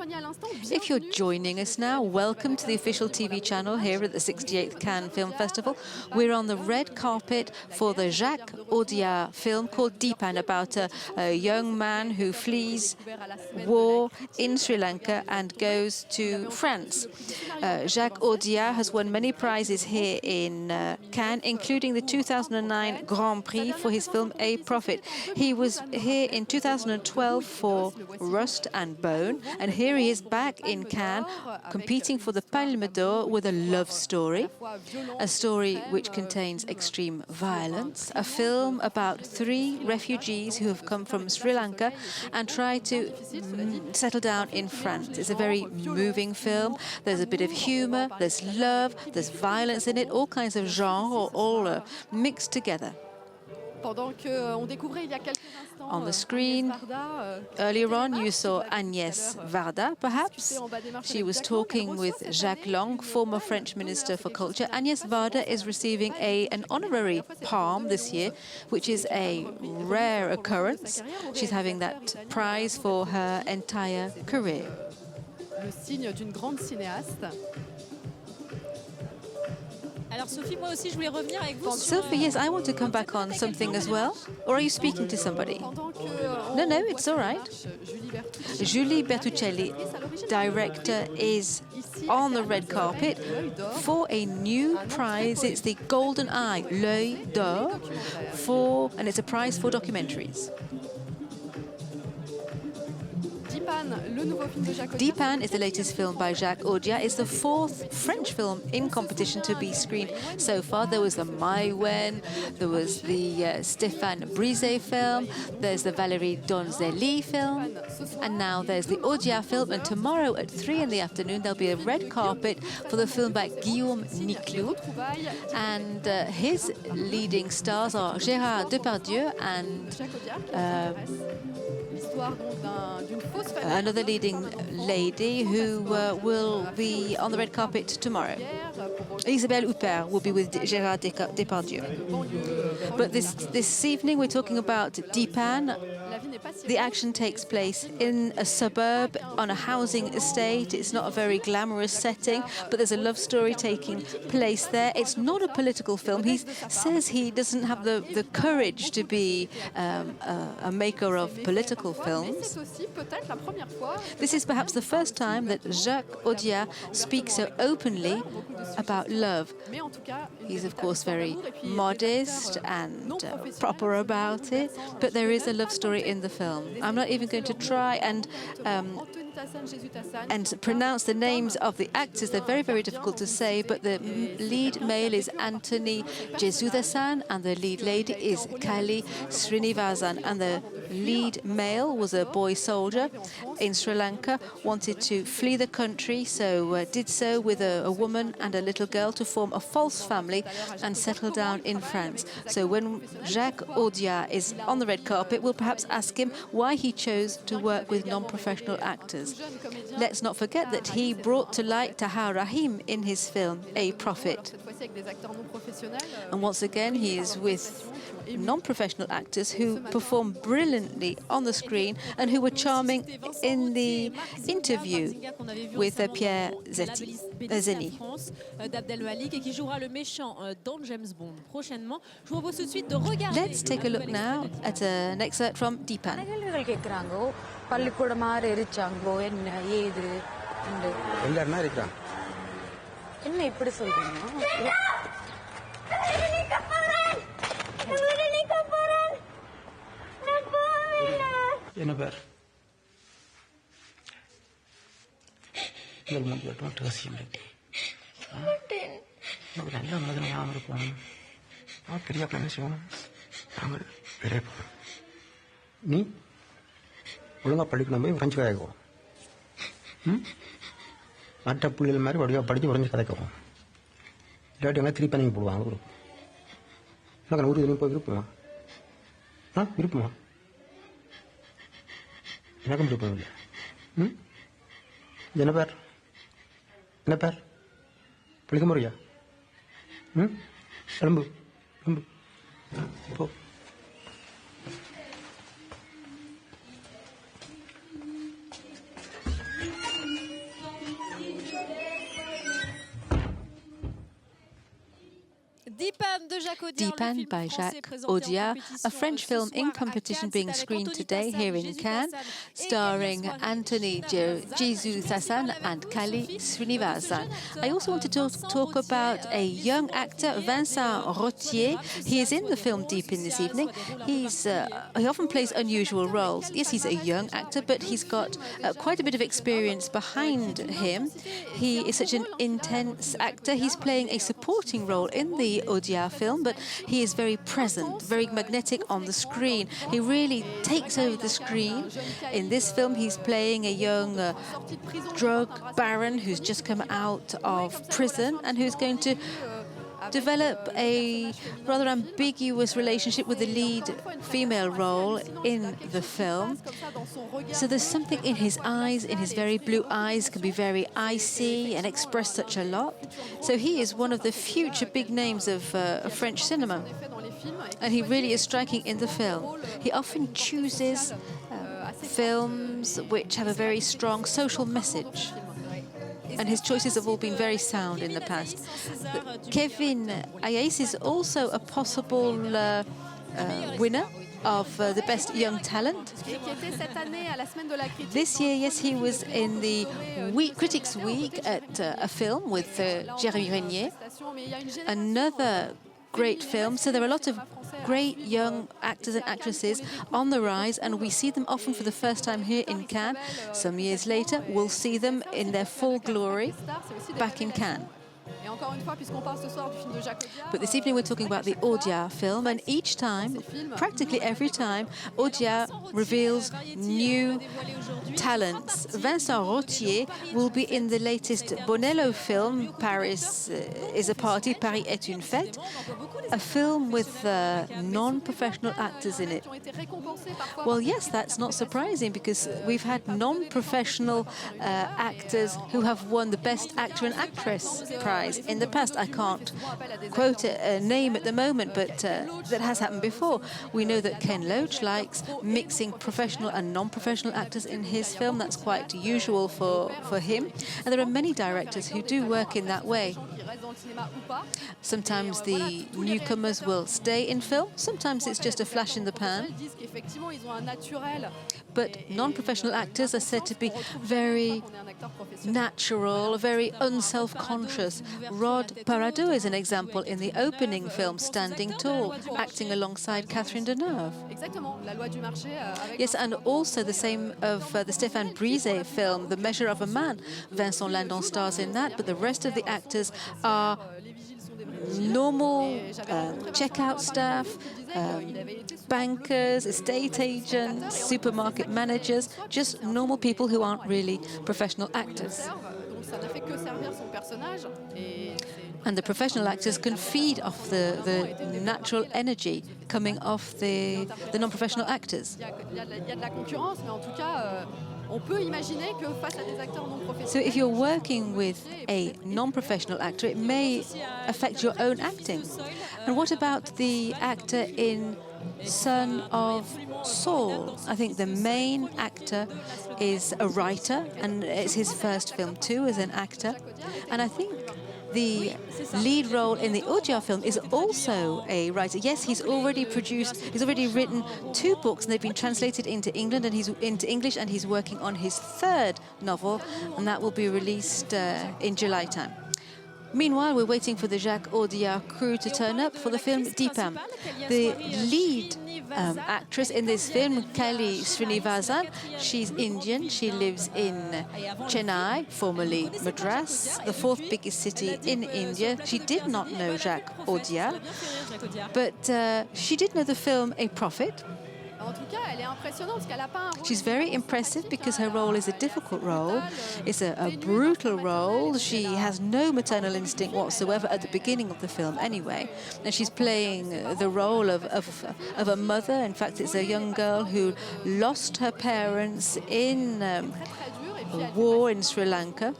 If you're joining us now, welcome to the official TV channel here at the 68th Cannes Film Festival. We're on the red carpet for the Jacques Audiard film called Dheepan, about a young man who flees war in Sri Lanka and goes to France. Jacques Audiard has won many prizes here in Cannes, including the 2009 Grand Prix for his film A Prophet. He was here in 2012 for Rust and Bone, and here he is back in Cannes competing for the Palme d'Or with a love story, a story which contains extreme violence, a film about 3 refugees who have come from Sri Lanka and try to settle down in France. It's a very moving film. There's a bit of humor, there's love, there's violence in it, all kinds of genres, all mixed together. On the screen, earlier on, you saw Agnès Varda, perhaps. She was talking with Jacques Lang, former French Minister for Culture. Agnès Varda is receiving an honorary palm this year, which is a rare occurrence. She's having that prize for her entire career. Le signe d'une grande cinéaste. Alors Sophie, moi aussi je voulais revenir avec vous. Sophie, yes, I want to come back on something as well. Or are you speaking to somebody? No, it's all right. Julie Bertuccelli, director, is on the red carpet for a new prize. It's the Golden Eye, L'Œil d'Or, and it's a prize for documentaries. Dheepan is the latest film by Jacques Audiard. It's the 4th French film in competition to be screened so far. There was the Maïwen, there was the Stéphane Brisé film, there's the Valérie Donzelli film, and now there's the Audiard film. And tomorrow at 3 in the afternoon, there'll be a red carpet for the film by Guillaume Niclou. And his leading stars are Gérard Depardieu and another leading lady who will be on the red carpet tomorrow. Isabelle Huppert will be with Gérard Depardieu. But this evening we're talking about Dheepan. The action takes place in a suburb on a housing estate. It's not a very glamorous setting, but there's a love story taking place there. It's not a political film. He says he doesn't have the courage to be a maker of political films. This is perhaps the first time that Jacques Audiard speaks so openly about love. He's, of course, very modest and proper about it, but there is a love story in the film. I'm not even going to try and pronounce the names of the actors. They're very, very difficult to say, but the lead male is Jesuthasan, and the lead lady is Srinivasan, and the lead male was a boy soldier in Sri Lanka, wanted to flee the country, so did so with a woman and a little girl to form a false family and settle down in France. So when Jacques Audiard is on the red carpet, we'll perhaps ask him why he chose to work with non-professional actors. Let's not forget that he brought to light Tahar Rahim in his film A Prophet. And once again, he is with non-professional actors who perform brilliantly on the screen and who were charming in the interview with Pierre Zeni. Let's take a look now at an excerpt from Dheepan. என்ன பேர் முதல் முன் கேட்டோம் ரகசியம் நமக்கு நல்ல மனதில் ஞாபகம் இருக்கும் பெரியாப்பா என்ன செய்வோம் நாங்கள் பெரியப்பா நீ ஒழுங்காக படிக்கணும் போய் உறைஞ்சி கதைக்குவோம் மற்ற பிள்ளைகள் மாதிரி வடிவாக படித்து உறைஞ்சி கதைக்குவோம் இல்லாட்டி எல்லாம் திருப்பி நீங்கள் போடுவாங்க ஒரு எனக்கு 100 தினம் போய் விருப்பமா விருப்பமா எனக்கும் விருப்பம் இல்லை என்ன பேர் பிடிக்க முறையா எலும்பு போ Dheepan by Jacques Audiard, a French film in competition being screened today here in Cannes, starring Jesuthasan and Srinivasan. I also want to talk about a young actor, Vincent Rottiers. He is in the film Dheepan this evening. He often plays unusual roles. Yes, he's a young actor, but he's got quite a bit of experience behind him. He is such an intense actor. He's playing a supporting role in the Audiard film, but he is very present, very magnetic on the screen. He really takes over the screen. In this film, he's playing a young drug baron who's just come out of prison and who's going to develop a rather ambiguous relationship with the lead female role in the film. So there's something in his eyes, in his very blue eyes, can be very icy and express such a lot. So he is one of the future big names of French cinema. And he really is striking in the film. He often chooses films which have a very strong social message. And his choices have all been very sound in the past. Kevin Ayes is also a possible winner of the Best Young Talent. This year, yes, he was in the Critics' Week at a film with Jeremy Renier, another great film. So there are a lot of great young actors and actresses on the rise, and we see them often for the first time here in Cannes. Some years later, we'll see them in their full glory back in Cannes. But this evening we're talking about the Audiard film, and each time, practically every time, Audiard reveals new talents. Vincent Rottiers will be in the latest Bonello film, Paris is a Party, Paris est une fête, a film with non-professional actors in it. Well, yes, that's not surprising because we've had non-professional actors who have won the Best Actor and Actress prize in the past. I can't quote a name at the moment, but that has happened before. We know that Ken Loach likes mixing professional and non-professional actors in his film. That's quite usual for him. And there are many directors who do work in that way. Sometimes the newcomers will stay in film, sometimes it's just a flash in the pan. But non-professional actors are said to be very natural, very unself-conscious. Rod Parado is an example in the opening film, Standing Tall, acting alongside Catherine Deneuve. Yes, and also the same of the Stéphane Brisé film, The Measure of a Man. Vincent Lindon stars in that, but the rest of the actors are normal checkout staff, bankers, estate agents, supermarket managers, just normal people who aren't really professional actors. And the professional actors can feed off the natural energy coming off the non-professional actors. So if you're working with a non-professional actor, it may affect your own acting. And what about the actor in Son of Saul? I think the main actor is a writer, and it's his first film too as an actor. And I think the lead role in the Audiard film is also a writer. Yes, he's already written 2 books, and they've been translated into English, and he's working on his 3rd novel, and that will be released in July time. Meanwhile, we're waiting for the Jacques Audiard crew to turn up for the film Dheepan. The lead actress in this film, Srinivasan, she's Indian. She lives in Chennai, formerly Madras, the 4th biggest city in India. She did not know Jacques Audiard, but she did know the film A Prophet. She's very impressive because her role is a difficult role. It's a brutal role. She has no maternal instinct whatsoever at the beginning of the film anyway. And she's playing the role of a mother. In fact, it's a young girl who lost her parents in a war in Sri Lanka.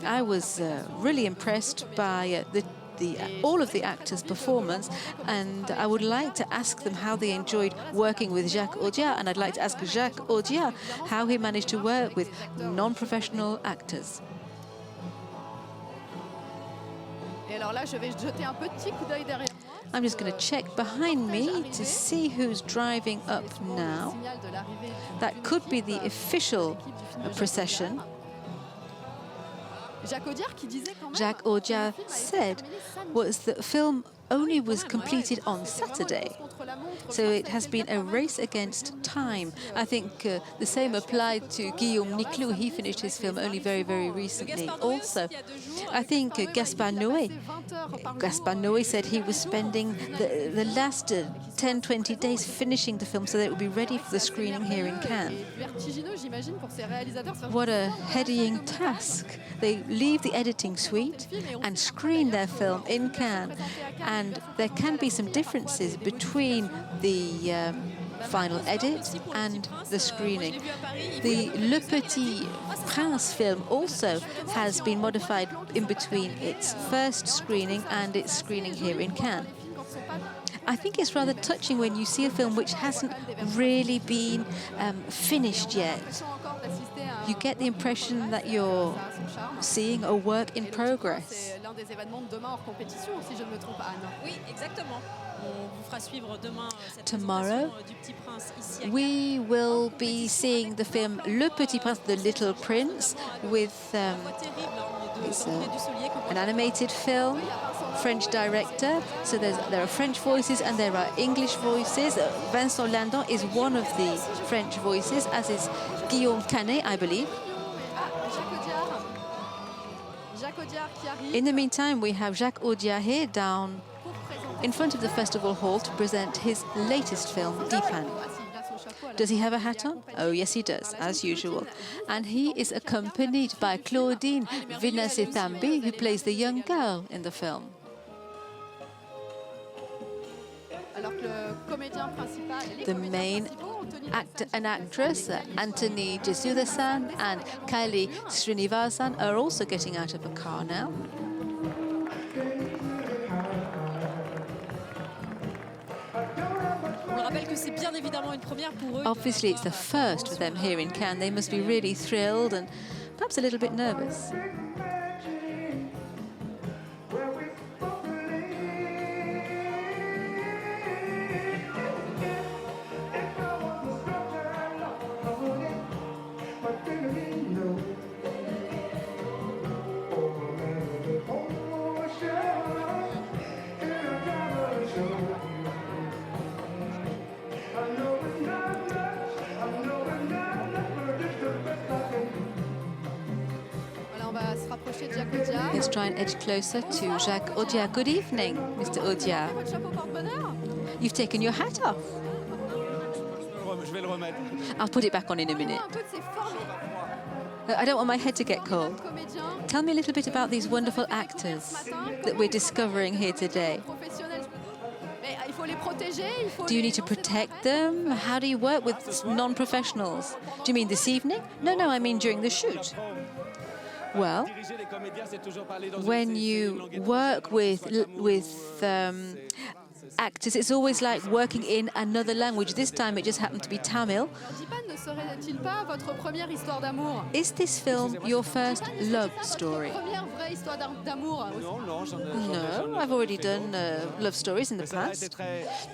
I was really impressed by all of the actors' performance, and I would like to ask them how they enjoyed working with Jacques Audiard, and I'd like to ask Jacques Audiard how he managed to work with non-professional actors. Et alors là, je vais jeter un petit coup d'œil derrière moi. I'm just going to check behind me to see who's driving up now. Signal de l'arrivée du That could be the official procession. Jacques Audiard qui disait quand même, Jacques Audiard said was that the film only was completed on Saturday. So it has been a race against time. I think the same applied to Guillaume Niclou. He finished his film only very, very recently. Also, I think Gaspard Noé said he was spending the last 10, 20 days finishing the film so that it would be ready for the screening here in Cannes. What a headying task. They leave the editing suite and screen their film in Cannes. And there can be some differences between the final edit and the screening. The Le Petit Prince film also has been modified in between its first screening and its screening here in Cannes. I think it's rather touching when you see a film which hasn't really been finished yet. You get the impression that you're seeing a work in progress. Tomorrow, we will be seeing the film Le Petit Prince, The Little Prince, with it's an animated film, French director. So there are French voices and there are English voices. Vincent Landon is one of the French voices, as is Guillaume Canet, I believe. In the meantime, we have Jacques Audiard here down in front of the festival hall to present his latest film, Dheepan. Does he have a hat on? Oh, yes, he does, as usual. And he is accompanied by Claudine Vinasithamby, who plays the young girl in the film. The main actor and actress, Antony Jesuthasan and Srinivasan, are also getting out of a car now. Obviously, it's the first for them here in Cannes. They must be really thrilled and perhaps a little bit nervous. Let's try and edge closer to Jacques Audiard. Good evening, Mr. Audiard. You've taken your hat off. I'll put it back on in a minute. I don't want my head to get cold. Tell me a little bit about these wonderful actors that we're discovering here today. Do you need to protect them? How do you work with non-professionals? Do you mean this evening? No, I mean during the shoot. Well, when you work with actors, it's always like working in another language. This time it just happened to be Tamil. Is this film your first love story? No, I've already done love stories in the past.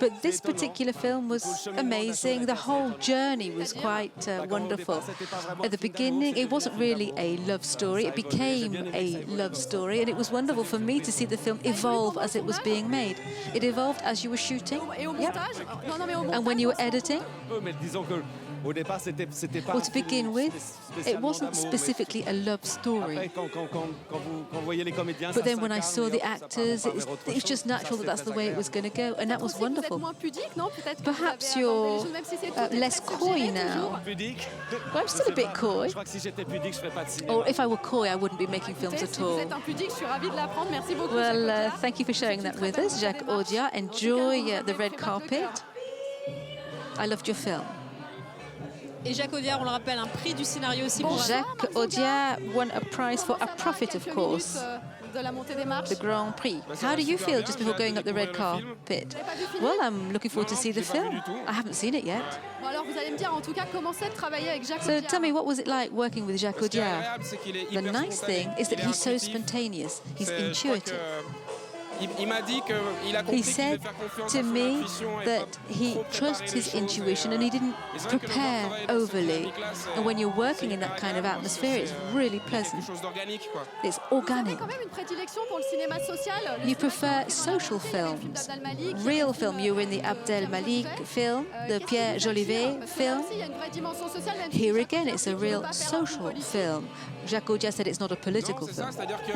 But this particular film was amazing. The whole journey was quite wonderful. At the beginning, it wasn't really a love story. It became a love story. And it was wonderful for me to see the film evolve as it was being made. It evolved as you were shooting. Yep. And when you were editing? Well, to begin with, it wasn't specifically a love story. But then when I saw the actors, it was just natural that that's the way it was going to go, and that was wonderful. Perhaps you're less coy now. Well, I'm still a bit coy. Or if I were coy, I wouldn't be making films at all. Well, thank you for sharing that with us, Jacques Audiard. Enjoy the red carpet. I loved your film. Et Jacques Audiard, on le rappelle, un prix du scénario aussi. Jacques Audiard won a prize for A Prophet, of course, the Grand Prix. How do you feel just before going up the red carpet? Well, I'm looking forward to see the film. I haven't seen it yet. So tell me, what was it like working with Jacques Audiard? The nice thing is that he's so spontaneous, he's intuitive. il m'a dit qu'il a He compris qu'il said devait faire confiance to à son me intuition et that pas he trop préparer trusts les his choses. intuition and he didn't Et c'est vrai que le prepare travail dans cette overly. dynamique-là, c'est- And when you're working c'est in that hyper kind of agréable parce que atmosphere, it's c'est, really quelque pleasant. chose d'organique, quoi. It's Vous avez organic. quand même une prédilection pour le cinéma social. You prefer social films, real film. You were in the Abdel Malik film, the Pierre Jolivet film. Il y a une vraie dimension sociale, même si Here Jacques again, Audiard it's a dit qu'il real veut pas faire un film social politique. film. Jacques Audiard said it's not a Non, political c'est ça, film. c'est-à-dire que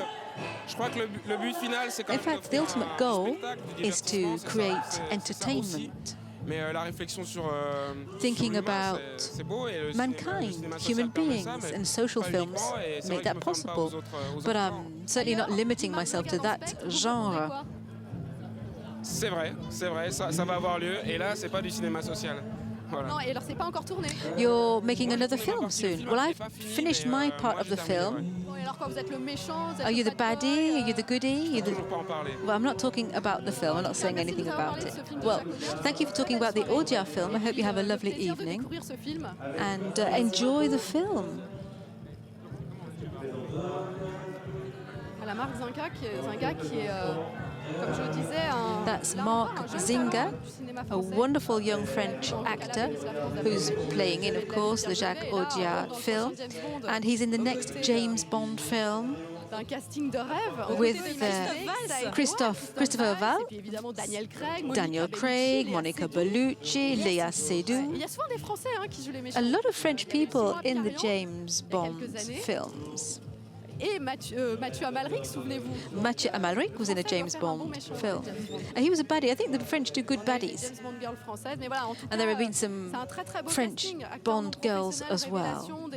je crois que le but final, c'est quand In même fact, the d'offrir ultimate un goal spectacle, du is to divertissement, c'est ça, create c'est ça aussi. entertainment, Mais la réflexion sur thinking sur l'humain, about c'est beau, et le mankind, cinéma social human permet ça, beings, mais and social pas films uniquement, et c'est make vrai que je that me ferme pas possible. aux autres But genres. I'm certainly not limiting myself to that genre. C'est vrai, ça va avoir lieu, et là, c'est pas du cinéma social. Voilà. Non, et alors c'est pas encore tourné. You're making another film soon. Well, I've finished my part of the film. Bon, et alors quand vous êtes le méchant, vous êtes Are you le the bad boy, baddie? Are you the goodie? You the... Toujours pas en parler. Well, I'm not talking about the film. I'm not saying anything about it. Well, thank you for talking about the Audiard film. I hope you have a lovely plaisir de evening découvrir ce film. and enjoy the film. À la Marc Zinga qui est, comme je le disais, That's là Marc encore, un jeune Zinga, talent du cinéma a français. wonderful young French actor who's playing in, of course, the Jacques Audiard film. And he's in the next James Bond film D'un casting de rêve. with Christopher Christopher Val, et puis évidemment Daniel Craig, Monica Daniel Bellucci, Craig, Léa Monica Seydoux. Bellucci, Léa Seydoux. Il y a souvent des Français qui jouent les méchants. A lot of French people in the Ils sont James Bond quelques années. films. Et Mathieu Amalric, souvenez-vous. Mathieu Amalric was in a James Bond film. And he was a baddie. I think the French do good baddies. James Bond girl française, mais voilà, en tout And there have been some c'est un très très beau French casting, acteurs Bond non girls professionnels, as well. révélation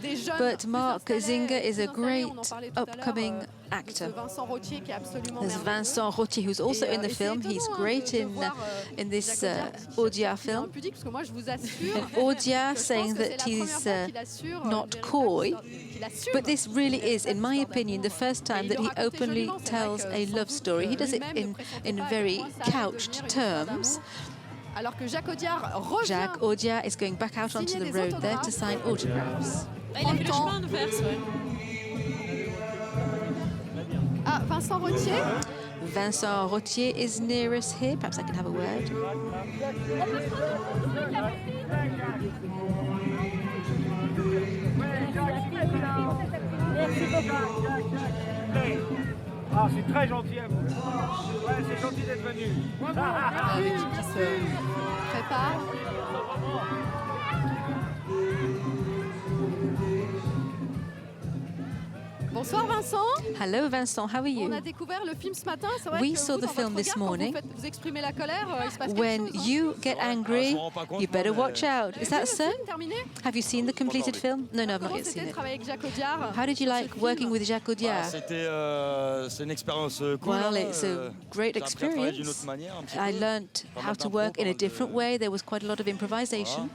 des jeunes But plus Marc installés, Zinga is a plus installés, great on en parlait tout à l'heure, upcoming de actor. ce Vincent Rottiers qui est absolument There's merveilleux. Vincent Rottiers, who's also Et, in the et c'est film. étonnant, He's hein, great de in voir, in this Jacques Audiard qui Audiard est film. impudique, parce que moi je vous assure And Audiard que je pense saying que that c'est la première he's fois qu'il assure, not Jerry coy, Clarkson, qu'il assume but this really une is, in my histoire opinion, the d'amour. first time that he openly tells a love story. He does it in very couched terms. Alors que Jacques Audiard revient. Jacques Audiard is going back out onto the road there to sign autographs. Il a fait le chemin inverse, Ah, Vincent Rottiers. Vincent Rottiers is near us here. Perhaps I can have a word. Ah, c'est très gentil à vous. Ouais, c'est gentil d'être venu. Qui se prépare. Bonsoir Vincent. Hello, Vincent. How are On you? a découvert le film ce matin. C'est vrai We que saw vous, the dans film votre this regard, quand morning. vous exprimez la colère, il se passe quelque When chose. you get angry, you better watch out. Is that so? Terminé. Have you seen the completed film? No, I've not Comment yet seen c'était de it. travailler avec Jacques Audiard? How did you like working with Jacques Audiard? C'est une expérience cool. Well, it's a great j'ai appris à travailler d'une experience. autre manière, un petit I peu. learnt Pas how mal to d'impro, work pas in a mal de- different way. There was quite a lot of improvisation.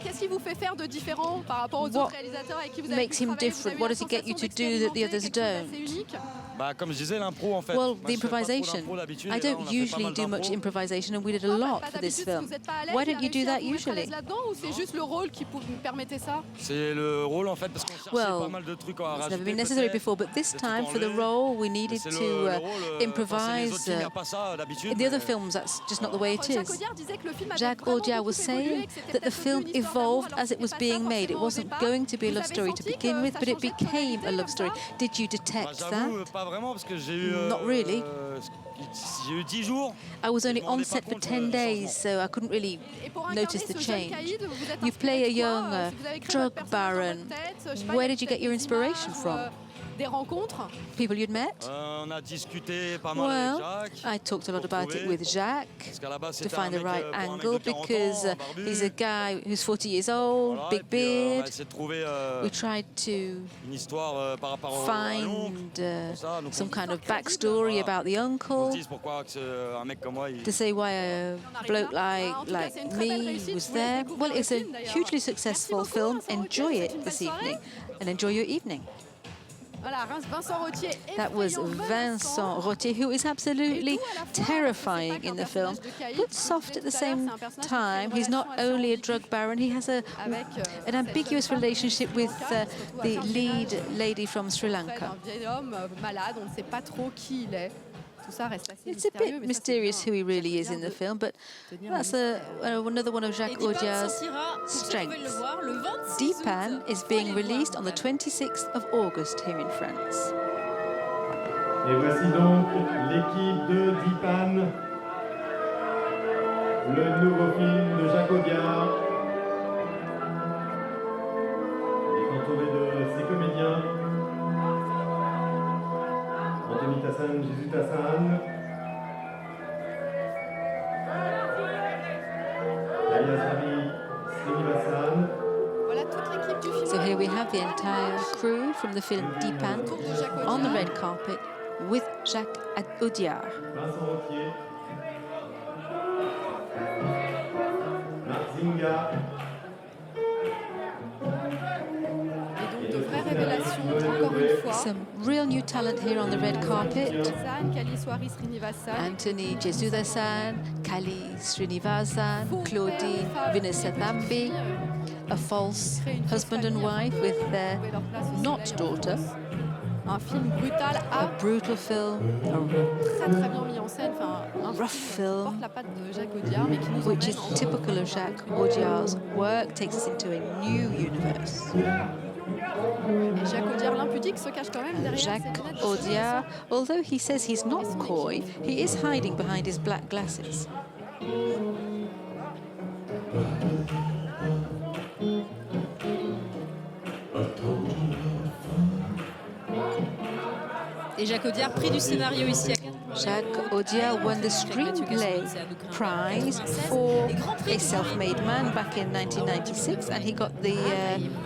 Qu'est-ce qui vous fait faire de différent par rapport aux What autres réalisateurs avec qui vous avez makes pu him travailler? different? Vous What avez does he eu get you la to do that the others sensation d'expérimenter don't? quelque chose d'assez unique. Bah, comme je disais, l'impro en fait. Well, Moi, the je fais pas trop improvisation. d'impro d'habitude, I et là, on don't a fait pas usually mal do much d'impro. improvisation, and we did a Pas lot for d'habitude, this film. vous êtes pas à l'aise, Why il a don't you do réussi à that vous mettre à l'aise usually? là-dedans, ou c'est juste le rôle qui vous permettait ça? C'est le rôle en fait parce qu'on cherchait Well, pas mal de trucs à It's rajouter. never been necessary peut-être, before, but this des trucs time for the enlevés. role, we Et needed c'est to le rôle, enfin, c'est les improvise. autres films, il y a pas ça d'habitude. In the other mais- films, that's just not the way it Jacques is. Audiard disait que le film avait Jacques vraiment Audiard was beaucoup évolué, saying que c'était that the peut-être film devenu une histoire d'amour, evolved alors as it was c'était pas being ça made. It forcément au wasn't départ. going to be a Vous love avez story to senti begin que with, ça but it changeait de became a tonalité love comme story. ça? Did you Bah, detect that? j'avoue, pas vraiment parce que j'ai eu. Not really. J'ai eu 10 jours. I was only Je me on rendais set pas for compte 10 du days, changement. so I couldn't really Et pour notice incarner the ce jeune change. caïd, vous êtes You inspiré play a de quoi, young si vous avez créé drug votre personnage dans baron. votre tête, je sais pas, Where il y a did you peut-être get your des inspiration images, from? Des rencontres. People you'd met? On a discuté pas mal Well, avec Jacques. I talked a lot pour about it trouver- with Jacques Parce qu'à la base, to c'était find un the mec, right pour un mec angle de 40 because ans, barbu. he's a guy who's 40 years old, Voilà, et big puis, on a beard. essayé de trouver We tried to une histoire par rapport à l'oncle. find Comme ça, donc some on- kind of backstory Voilà. about the On uncle, se dit pourquoi que un mec comme moi, il... to say why a bloke En tout cas, like c'est une très belle me réussite. was Je vous laisse there. découvrir Well, le it's a film, d'ailleurs. hugely Merci successful beaucoup, film. Vincent Enjoy Rottiers, it c'est une this belle soirée. evening and enjoy your evening. Voilà, Vincent Rottiers, That was effrayant, Vincent menaçant. Rottiers, who is absolutely Et tout à la fois, terrifying c'est pas in qu'un the film, personnage de caïd, but vous soft disiez at the tout à l'heure, same c'est un personnage qui a une time. He's not relation assez only a ambiguë drug baron, he has avec, an ambiguous relationship with the lead lady from Sri Auprès Lanka. d'un vieil homme malade, on ne sait pas trop qui il est. tout ça reste assez It's a mystérieux. bit mais ça, c'est mysterious bien. who he really is Bien in the de film, but tenir that's le mystère. another one of Et Jacques Dheepan Audiard's sortira, pour ceux qui veulent le strengths. voir, le 26 Dheepan août. is Faut being aller voir, released on the voilà. 26th of August here in France. Et voici donc l'équipe de Dheepan, le nouveau film de Jacques Audiard. Il est entouré de ses comédiens. Antonythasan, Jesuthasan. Kalieaswari, Srinivasan. Voilà toute l'équipe du film. So here we have the entire crew from the film Dheepan Autour de Jacques on the Audiard. red carpet with Jacques Audiard. Vincent Rottiers. Marc Zinga. Et donc de vraies révélations, encore une fois. Some real new talent here on the red carpet. Jesuthasan, Kalieaswari, Srinivasan. Anthony Jesuthasan, Srinivasan, Claudine, Vinasithamby, a false husband and wife with their not daughter. Un film brutal, A âpre, brutal film, très très bien mis en scène. Enfin, un rough film qui porte film, la patte de Jacques Audiard, mais qui nous which is emmène en typical of Jacques Audiard's work, takes us into a new universe. Et Jacques Audiard, l'impudique, se cache quand même derrière ses Jacques lunettes de Audiard, soleil. although he says he's not coy, he is hiding behind his black glasses. Et Jacques Audiard, prix du scénario ici à Cannes. Jacques Audiard won the screenplay prize for A Self-Made Man back in 1996, and he got the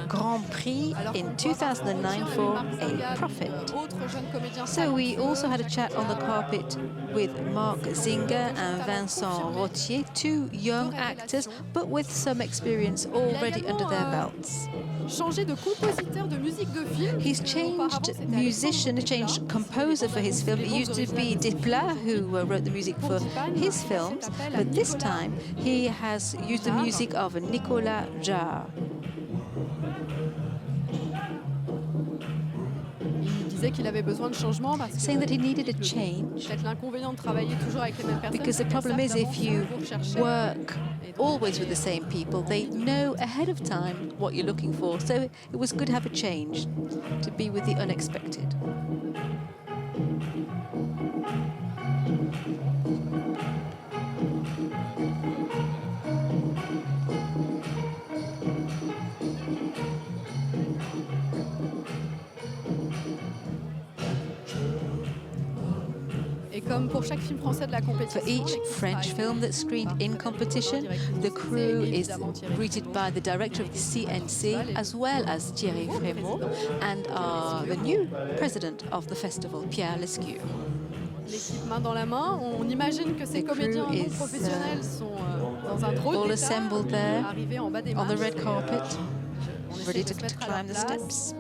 Grand Prix Alors, in on peut voir 2009 for Marc Zinga, A Prophet. autre jeune comédien So we talentueux. also had a chat on the carpet with Marc Zinga and Vincent Rottiers, two young actors, but with some experience already under their belts. Changé de compositeur de musique de film. He's changed musician, changed composer for his film. It used to be Dheepan who wrote the music for his films, but this time he has used the music of Nicolas Jarre. Il disait qu'il avait besoin de changement parce que Saying that he needed a change peut-être l'inconvénient de travailler toujours avec les mêmes personnes. because the c'est qu'elles problem is savent if d'avance you ce que vous recherchez. work always with the same people, they know ahead of time what you're looking for. So it was good to have a change, to be with the unexpected. Et comme pour chaque film français de la compétition, For each l'équipe French sera film that's screened in competition, the crew is évidemment greeted by the director of the CNC as well as Thierry Frémaux and the new president of the festival, Pierre Lescure. l'équipe main dans la main. On imagine que ces The comédiens crew non is, professionnels sont dans un drôle all d'état, assembled there arrivés en bas des on the marches. red carpet, On essaie ready de to se mettre à climb leur the place. steps.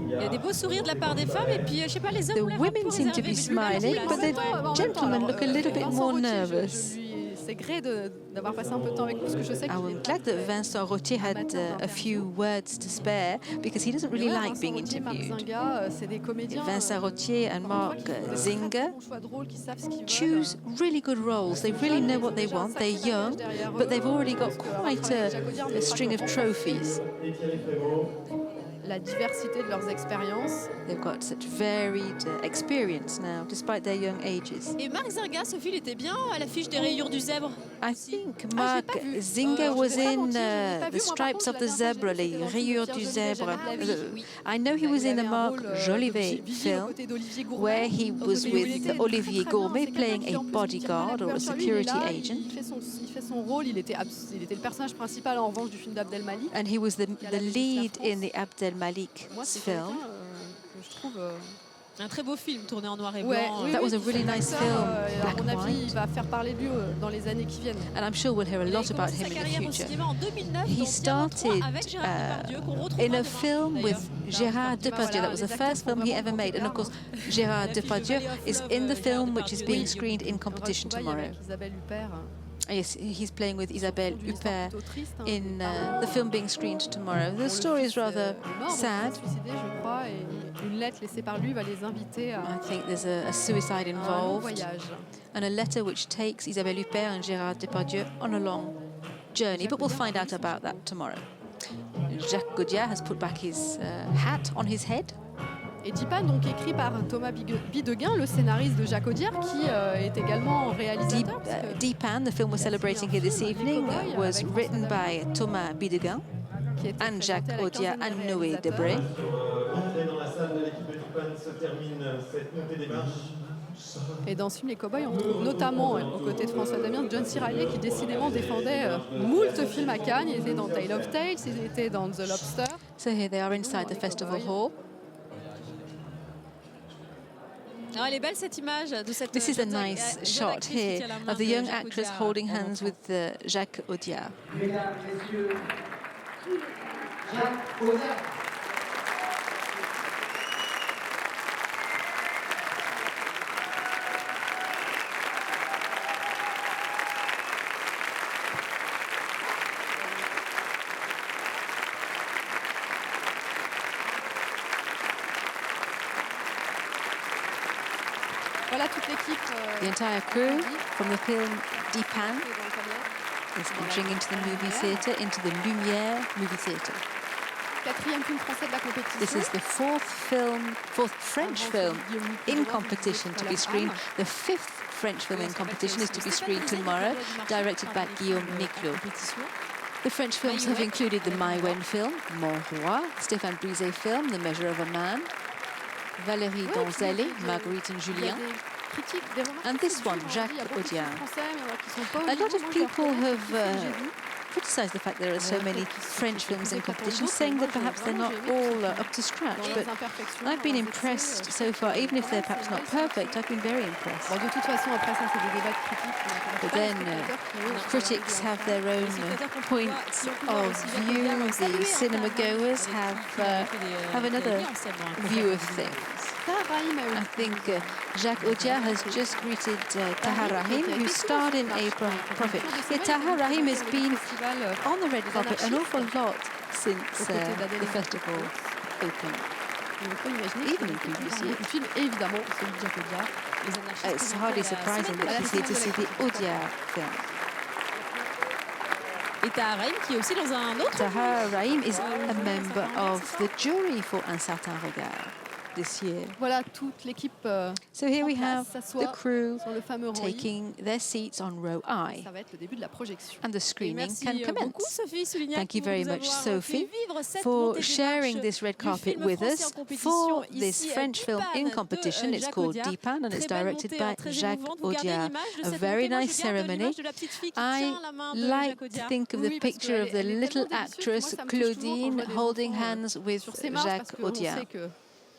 Il y a des beaux sourires de la part des femmes et puis je sais pas les hommes The ont l'air un peu women seem to be réservés, mais lui, smiling, il a but l'air the sympa. gentlemen look a little bit Vincent more Rottiers, nervous. c'est gré d'avoir passé un peu de temps avec nous, parce que je sais qu'il I'm est glad that Vincent Rottiers had a few words to spare because he doesn't really like being interviewed. C'est des comédiens. Vincent Rottiers and Marc Zinga choose choose really good roles. They really know what they want. They're young, but they've already got quite a string of trophies. Et Thierry Frémaux. La diversité de leurs expériences. They've got such varied experience now, despite their young ages. Et Marc Zinga, Sophie, il était bien à l'affiche des Rayures du Zèbre. I think Ah, Marc je l'ai pas vu. Zinga Je was vais pas in mentir, je l'ai pas vu. The Moi, par Stripes contre, of la the dernière fois, Zebra, je l'ai les vu dans Rayures Pierre du Jolivet, Zèbre. j'avais pas vu. I know he was Il in avait a un Marc rôle, de Jolivet Vigie film aux côtés d'Olivier Gourmet, where he aux was côtés où il with était Olivier très, très bien. Gourmet C'est playing quelqu'un a qui, en plus, bodyguard or a Comme ça, lui, security il est là, agent. Il fait son rôle, il était le personnage principal en revanche du film d'Abdel Malik. And he was the lead in the Abdel Malik Moi, c'est film. quelqu'un que je trouve... Un très beau film tourné en noir et blanc. Ouais, oui, That oui, was a really cet nice acteur, film, à black mon and avis, white. il va faire parler de lui dans les années qui viennent. And I'm sure we'll hear a Il a lot about commencé him sa in the carrière au future. cinéma en 2009 He dans started Diamant 3 avec Gérard Depardieu, qu'on retrouvera in a demain, film with d'ailleurs. Gérard Depardieu. That was the first film he ever made. And of course, Gérard Depardieu is in the film which is being screened in competition tomorrow. Avec Isabelle Huppert. Yes, he's playing with Isabelle D'une histoire Huppert plutôt triste, hein, in qui the film being screened tomorrow. The le story is fils, rather est mort, donc il sad. s'est suicidé, je crois, et une lettre laissée par lui va les inviter à I think there's a suicide un long involved, voyage. and a letter which takes Isabelle Huppert and Gérard Depardieu on a long journey, but we'll find out about that tomorrow. Jacques Audiard has put back his hat on his head. Et Dheepan, donc écrit par Thomas Bidegain, le scénariste de Jacques Audiard, qui est également réalisateur. Dheepan, the film we're celebrating here this evening, was written by Thomas Bidegain and Jacques Audiard and Noé Debré. L'entrée dans la salle de l'équipe de Dheepan se termine cette montée des marches. Et dans ce film, Les Cowboys, on trouve notamment, aux côtés de François Damiens, John C. Reilly, qui décidément défendait moult films à Cannes. Il était dans Tale of Tales, il était dans The Lobster. So here they are inside the festival hall. Alors, elle est belle cette image de cette This is a jeune nice jeune shot actrice qui here tient la main of the de young Jacques actress Audiard holding en hands entrant. with Jacques Audiard. Mesdames, Messieurs, Jacques Audiard. Voilà toute l'équipe The entire crew from the film Dheepan qui est dans le camion. is entering into the movie theatre, into the Lumière movie theatre. Quatrième film français de la compétition. This is the fourth French film in competition to be screened. The fifth French film in competition is to be screened tomorrow, directed by Guillaume Niclot. The French films have included the Maïwenn film, Mon Roi, Stéphane Brisé film, The Measure of a Man, Valérie Donzelli, Marguerite and Julien, and this one, Jacques Audiard. A lot of people have criticised the fact there are so many French films in competition, saying that perhaps they're not all up to scratch. But I've been impressed so far, even if they're perhaps not perfect. I've been very impressed. Bon, de toute façon, après ça, c'est des débats de critiques. But then critics have their own points of view. The cinema goers have another view of things. I think Jacques Audiard has just greeted Tahar Rahim, who starred in A Prophet. Yeah, Tahar Rahim has been on the red carpet an awful lot since the festival opened. Even in previous years. Le film, évidemment, celui de Jacques Audiard. It's hardly surprising that he's here to see the Audiard film. Et Tahar Rahim qui est aussi dans un autre. Tahar Rahim is a member of the jury for Un Certain Regard this year. Voilà toute l'équipe. So here we have the s'assoit crew sur le fameux rang I. taking their seats on row I, Ça va être le début de la projection. and the screening can Merci beaucoup commence. Sophie Soulignac Thank you pour very nous much, avoir Sophie, fait vivre cette for montée des sharing marches this red du carpet film with français us en compétition for this ici à French film Dheepan in de competition. It's Jacques called Audiard. Dheepan and it's Très belle directed montée, by très Jacques émouvante. Vous gardez Audiard. l'image de A cette very montée. Moi, nice je garde ceremony. l'image de la petite fille qui I tient la main de like Jacques to Audiard. think of the Oui, parce picture of the qu'elle est little tellement délicieuse. actress Moi, ça me touche toujours quand Claudine je vois des holding enfants, hands with sur ces marches, parce Jacques qu'on Audiard. sait que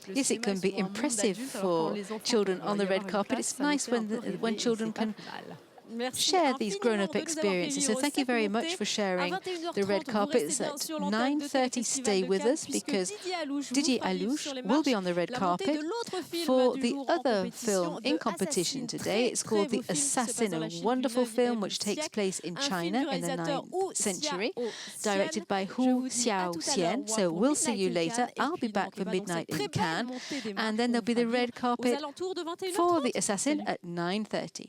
le Yes, it cinéma can est be souvent un monde impressive d'adultes, alors quand for les enfants children peuvent on y the avoir red une carpet. place, It's ça nous nice fait un peu when rêver et children c'est pas can plus mal. Merci share these infiniment grown-up de nous avoir fait experiences. So vivre thank you cette very montée. much for À sharing 21h30, the red vous carpets. restez bien At sur l'antenne de 9:30, stay with Cannes, us puisque because Didier Didier Alouche vous fera vivre Alouche sur les will be marches on the red la montée carpet de l'autre film for du the jour en other compétition film de in competition Assassin. today. It's called Très The beau film qui se passe Assassin, dans la a Chine wonderful du film 9e which takes siècle. place in Un film China du in the réalisateur 9th century, Xiao directed by Je Hu vous dis à Xiao tout à l'heure, Xian. au So revoir pour we'll see you Midnight in later. Cannes. Et I'll be puis, back donc, for dans Midnight cette in très belle Cannes. montée des And marches then there'll be qu'on the va red vivre aux carpet alentours de 21h30. for The Assassin at 9:30.